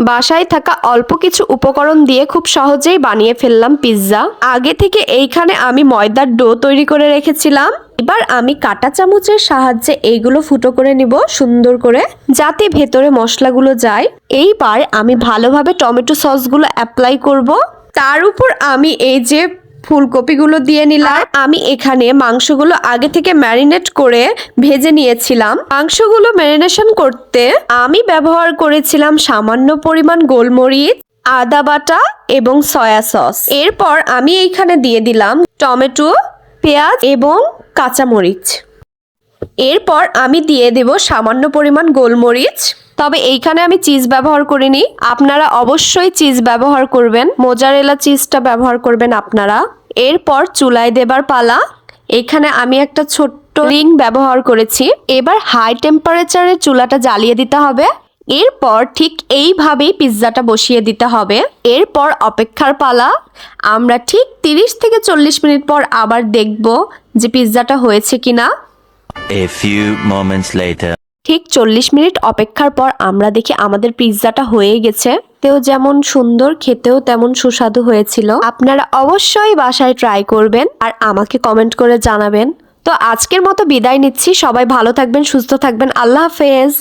বাসায় থাকা অল্প কিছু উপকরণ দিয়ে খুব সহজেই বানিয়ে ফেললাম পিৎজা। আগে থেকে এইখানে আমি ময়দার ডো তৈরি করে রেখেছিলাম। এবার আমি কাঁটা চামচের সাহায্যে এইগুলো ফুটো করে নিব সুন্দর করে, যাতে ভেতরে মশলাগুলো যায়। এইবার আমি ভালোভাবে টমেটো সসগুলো অ্যাপ্লাই করব। তার উপর আমি এই যে ফুলকপিগুলো দিয়ে নিলাম। আমি এখানে মাংসগুলো আগে থেকে ম্যারিনেট করে ভেজে নিয়েছিলাম। মাংসগুলো ম্যারিনেশন করতে আমি ব্যবহার করেছিলাম সামান্য পরিমাণ গোলমরিচ, আদা বাটা এবং সয়া সস। এরপর আমি এইখানে দিয়ে দিলাম টমেটো, পেঁয়াজ এবং কাঁচামরিচ। এরপর আমি দিয়ে দেব সামান্য পরিমাণ গোলমরিচ। তবে এইখানে আমি চিজ ব্যবহার করিনি, আপনারা অবশ্যই চিজ ব্যবহার করবেন, মোজারেলা চিজটা ব্যবহার করবেন আপনারা। এরপর চুলায় দেবার পালা। এখানে আমি একটা ছোট্ট রিং ব্যবহার করেছি। এবার হাই টেম্পারেচারে চুলাটা জ্বালিয়ে দিতে হবে। এরপর ঠিক এইভাবেই পিৎজাটা বসিয়ে দিতে হবে। এরপর অপেক্ষার পালা। আমরা ঠিক 30 থেকে 40 মিনিট পর আবার দেখব যে পিৎজাটা হয়েছে কিনা। A few moments later. ঠিক 40 মিনিট অপেক্ষার পর আমরা দেখি আমাদের পিৎজাটা হয়ে গেছে। তেও যেমন সুন্দর, খেতেও তেমন সুস্বাদু হয়েছিল। আপনারা অবশ্যই বাসায় ট্রাই করবেন আর আমাকে কমেন্ট করে জানাবেন। তো আজকের মতো বিদায় নিচ্ছি। সবাই ভালো থাকবেন, সুস্থ থাকবেন। আল্লাহ হাফেজ।